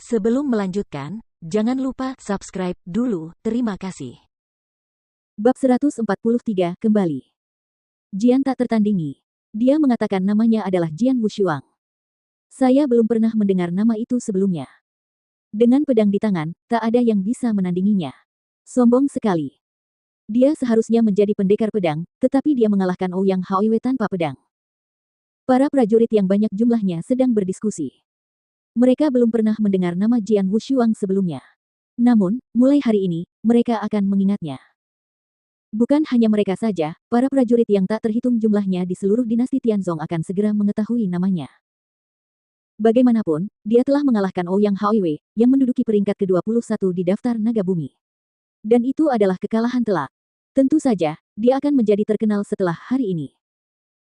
Sebelum melanjutkan, jangan lupa subscribe dulu, terima kasih. Bab 143 kembali. Jian tak tertandingi. Dia mengatakan namanya adalah Jian Wushuang. Saya belum pernah mendengar nama itu sebelumnya. Dengan pedang di tangan, tak ada yang bisa menandinginya. Sombong sekali. Dia seharusnya menjadi pendekar pedang, tetapi dia mengalahkan Ouyang Haoiwei tanpa pedang. Para prajurit yang banyak jumlahnya sedang berdiskusi. Mereka belum pernah mendengar nama Jian Wushuang sebelumnya. Namun, mulai hari ini, mereka akan mengingatnya. Bukan hanya mereka saja, para prajurit yang tak terhitung jumlahnya di seluruh dinasti Tianzong akan segera mengetahui namanya. Bagaimanapun, dia telah mengalahkan Ouyang Haoiwei, yang menduduki peringkat ke-21 di daftar naga bumi. Dan itu adalah kekalahan telak. Tentu saja, dia akan menjadi terkenal setelah hari ini.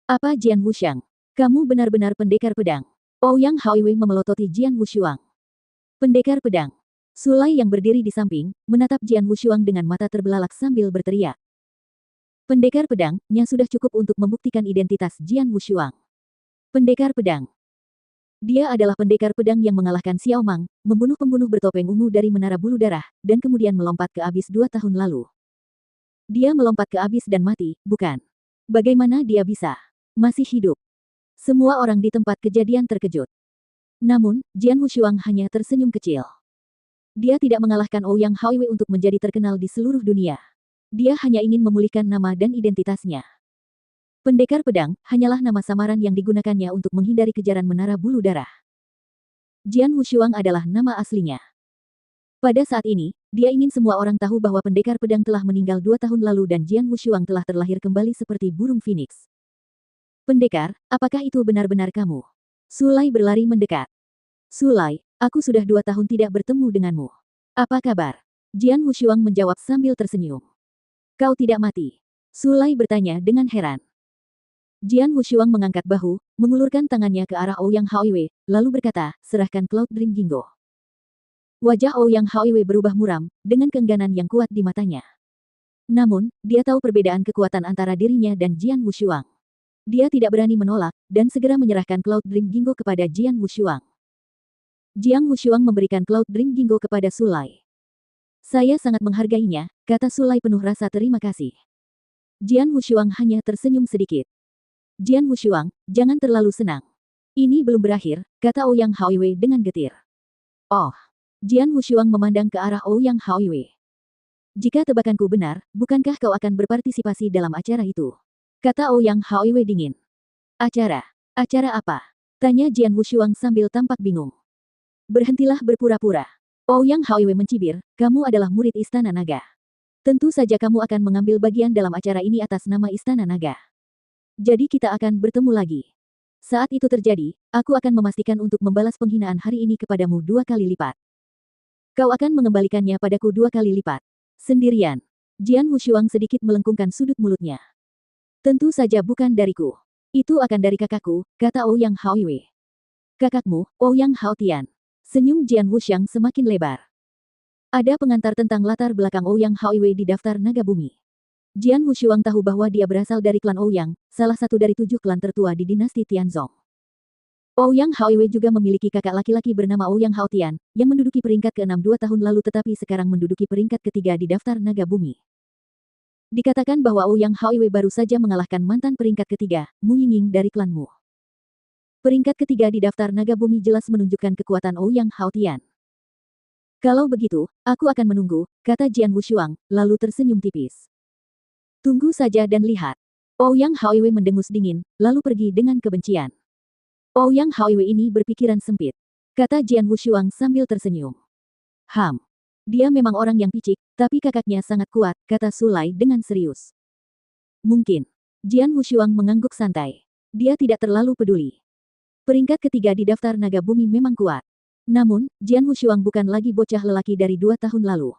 Apa Jian Wushuang? Kamu benar-benar pendekar pedang. Ouyang Haoiwei memelototi Jian Wushuang. Pendekar pedang. Sulai yang berdiri di samping, menatap Jian Wushuang dengan mata terbelalak sambil berteriak. Pendekar pedangnya sudah cukup untuk membuktikan identitas Jian Wushuang. Pendekar pedang. Dia adalah pendekar pedang yang mengalahkan Xiao Mang, membunuh pembunuh bertopeng ungu dari Menara Bulu Darah, dan kemudian melompat ke abyss 2 tahun lalu. Dia melompat ke abyss dan mati, bukan? Bagaimana dia bisa masih hidup? Semua orang di tempat kejadian terkejut. Namun, Jian Wushuang hanya tersenyum kecil. Dia tidak mengalahkan Ouyang Haoiwei untuk menjadi terkenal di seluruh dunia. Dia hanya ingin memulihkan nama dan identitasnya. Pendekar pedang hanyalah nama samaran yang digunakannya untuk menghindari kejaran Menara Bulu Darah. Jian Wushuang adalah nama aslinya. Pada saat ini, dia ingin semua orang tahu bahwa pendekar pedang telah meninggal 2 tahun lalu dan Jian Wushuang telah terlahir kembali seperti burung phoenix. Pendekar, apakah itu benar-benar kamu? Sulai berlari mendekat. Sulai, aku sudah 2 tahun tidak bertemu denganmu. Apa kabar? Jian Wushuang menjawab sambil tersenyum. Kau tidak mati? Sulai bertanya dengan heran. Jian Wushuang mengangkat bahu, mengulurkan tangannya ke arah Ouyang Haoiwei, lalu berkata, serahkan Cloud Dream Gingo. Wajah Ouyang Haoiwei berubah muram, dengan keengganan yang kuat di matanya. Namun, dia tahu perbedaan kekuatan antara dirinya dan Jian Wushuang. Dia tidak berani menolak, dan segera menyerahkan Cloud Dream Gingo kepada Jian Wushuang. Jian Wushuang memberikan Cloud Dream Gingo kepada Sulai. Saya sangat menghargainya, kata Sulai penuh rasa terima kasih. Jian Wushuang hanya tersenyum sedikit. Jian Wushuang, jangan terlalu senang. Ini belum berakhir, kata Ouyang Haoiwei dengan getir. Oh. Jian Wushuang memandang ke arah Ouyang Haoiwei. Jika tebakanku benar, bukankah kau akan berpartisipasi dalam acara itu? Kata Ouyang Haoiwei dingin. Acara? Acara apa? Tanya Jian Wushuang sambil tampak bingung. Berhentilah berpura-pura. Ouyang Haoiwei mencibir, kamu adalah murid Istana Naga. Tentu saja kamu akan mengambil bagian dalam acara ini atas nama Istana Naga. Jadi kita akan bertemu lagi. Saat itu terjadi, aku akan memastikan untuk membalas penghinaan hari ini kepadamu 2 kali lipat. Kau akan mengembalikannya padaku 2 kali lipat. Sendirian. Jian Wushuang sedikit melengkungkan sudut mulutnya. Tentu saja bukan dariku. Itu akan dari kakakku, kata Ouyang Haoiwei. Kakakmu, Ouyang Haotian. Senyum Jian Wushuang semakin lebar. Ada pengantar tentang latar belakang Ouyang Haoiwei di daftar naga bumi. Jian Wushuang tahu bahwa dia berasal dari klan Ouyang, salah satu dari 7 klan tertua di dinasti Tianzong. Ouyang Haoiwei juga memiliki kakak laki-laki bernama Ouyang Haotian, yang menduduki peringkat ke-6 2 tahun lalu tetapi sekarang menduduki peringkat ke-3 di daftar naga bumi. Dikatakan bahwa Ouyang Haoiwei baru saja mengalahkan mantan peringkat ke-3, Mu Yingying dari klanmu. Peringkat ke-3 di daftar naga bumi jelas menunjukkan kekuatan Ouyang Haotian. Kalau begitu, aku akan menunggu, kata Jian Wushuang, lalu tersenyum tipis. Tunggu saja dan lihat. Ouyang Haoiwei mendengus dingin, lalu pergi dengan kebencian. Ouyang Haoiwei ini berpikiran sempit, kata Jian Wushuang sambil tersenyum. Dia memang orang yang picik, tapi kakaknya sangat kuat, kata Sulai dengan serius. Mungkin. Jian Wushuang mengangguk santai. Dia tidak terlalu peduli. Peringkat ke-3 di daftar naga bumi memang kuat. Namun, Jian Wushuang bukan lagi bocah lelaki dari 2 tahun lalu.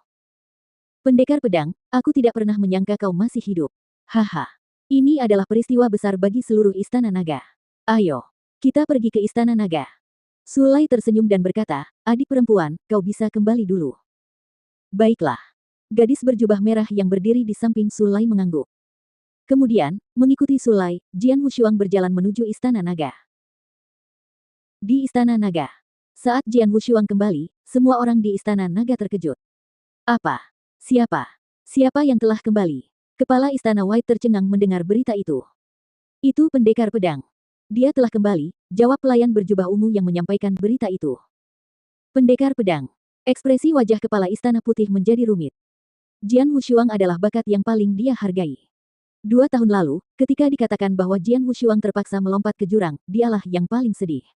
Pendekar pedang, aku tidak pernah menyangka kau masih hidup. Haha. Ini adalah peristiwa besar bagi seluruh Istana Naga. Ayo, kita pergi ke Istana Naga. Sulai tersenyum dan berkata, adik perempuan, kau bisa kembali dulu. Baiklah. Gadis berjubah merah yang berdiri di samping Sulai mengangguk. Kemudian, mengikuti Sulai, Jian Wushuang berjalan menuju Istana Naga. Di Istana Naga, Saat Jian Wushuang kembali, semua orang di Istana Naga terkejut. Apa? Siapa? Siapa yang telah kembali? Kepala Istana White tercengang mendengar berita itu. Itu pendekar pedang. Dia telah kembali, jawab pelayan berjubah ungu yang menyampaikan berita itu. Pendekar pedang. Ekspresi wajah kepala Istana Putih menjadi rumit. Jian Wushuang adalah bakat yang paling dia hargai. 2 tahun lalu, ketika dikatakan bahwa Jian Wushuang terpaksa melompat ke jurang, dialah yang paling sedih.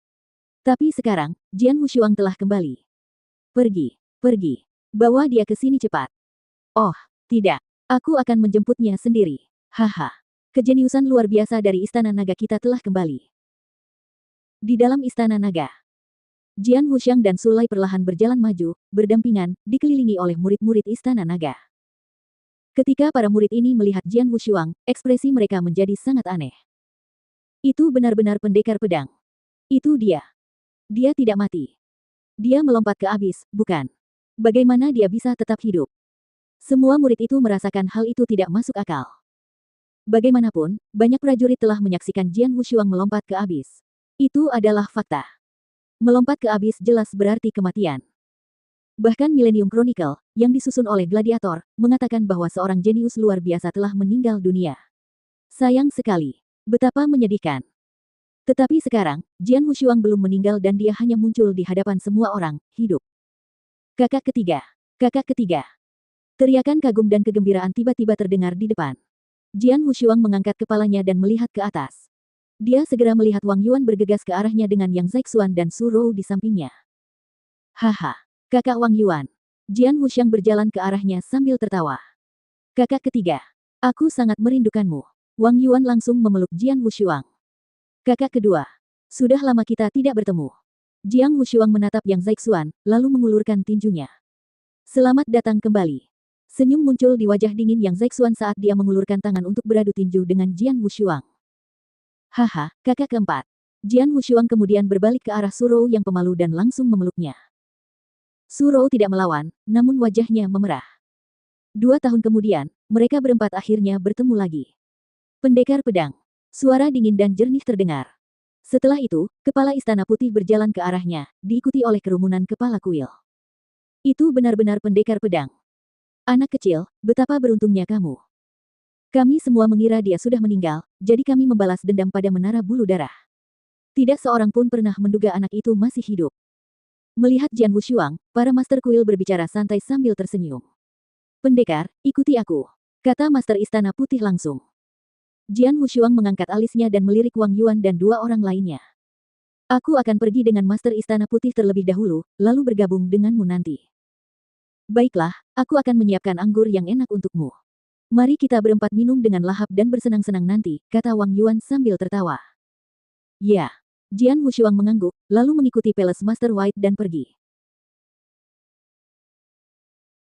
Tapi sekarang, Jian Wushuang telah kembali. Pergi, pergi. Bawa dia ke sini cepat. Oh, tidak. Aku akan menjemputnya sendiri. Haha. Kejeniusan luar biasa dari Istana Naga kita telah kembali. Di dalam Istana Naga, Jian Wuxiang dan Sulai perlahan berjalan maju, berdampingan, dikelilingi oleh murid-murid Istana Naga. Ketika para murid ini melihat Jian Wushuang, ekspresi mereka menjadi sangat aneh. Itu benar-benar pendekar pedang. Itu dia. Dia tidak mati. Dia melompat ke abis, bukan? Bagaimana dia bisa tetap hidup? Semua murid itu merasakan hal itu tidak masuk akal. Bagaimanapun, banyak prajurit telah menyaksikan Jian Wushuang melompat ke abis. Itu adalah fakta. Melompat ke abis jelas berarti kematian. Bahkan Millennium Chronicle, yang disusun oleh Gladiator, mengatakan bahwa seorang jenius luar biasa telah meninggal dunia. Sayang sekali. Betapa menyedihkan. Tetapi sekarang, Jian Wushuang belum meninggal dan dia hanya muncul di hadapan semua orang, hidup. Kakak ketiga. Kakak ketiga. Teriakan kagum dan kegembiraan tiba-tiba terdengar di depan. Jian Wushuang mengangkat kepalanya dan melihat ke atas. Dia segera melihat Wang Yuan bergegas ke arahnya dengan Yang Zexuan dan Su Rou di sampingnya. Haha, kakak Wang Yuan. Jian Wuxiang berjalan ke arahnya sambil tertawa. Kakak ketiga, aku sangat merindukanmu. Wang Yuan langsung memeluk Jian Wushuang. Kakak kedua, sudah lama kita tidak bertemu. Jiang Wushuang menatap Yang Zexuan, lalu mengulurkan tinjunya. Selamat datang kembali. Senyum muncul di wajah dingin Yang Zexuan saat dia mengulurkan tangan untuk beradu tinju dengan Jian Wushuang. Haha, kakak keempat. Jian Wushuang kemudian berbalik ke arah Su Rou yang pemalu dan langsung memeluknya. Su Rou tidak melawan, namun wajahnya memerah. 2 tahun kemudian, mereka berempat akhirnya bertemu lagi. Pendekar pedang. Suara dingin dan jernih terdengar. Setelah itu, kepala Istana Putih berjalan ke arahnya, diikuti oleh kerumunan kepala kuil. Itu benar-benar pendekar pedang. Anak kecil, betapa beruntungnya kamu. Kami semua mengira dia sudah meninggal, jadi kami membalas dendam pada Menara Bulu Darah. Tidak seorang pun pernah menduga anak itu masih hidup. Melihat Jian Wushuang, para Master Kuil berbicara santai sambil tersenyum. Pendekar, ikuti aku, kata Master Istana Putih langsung. Jian Wushuang mengangkat alisnya dan melirik Wang Yuan dan 2 orang lainnya. Aku akan pergi dengan Master Istana Putih terlebih dahulu, lalu bergabung denganmu nanti. Baiklah, aku akan menyiapkan anggur yang enak untukmu. Mari kita berempat minum dengan lahap dan bersenang-senang nanti, kata Wang Yuan sambil tertawa. Ya. Jian Wushuang mengangguk, lalu mengikuti Palace Master White dan pergi.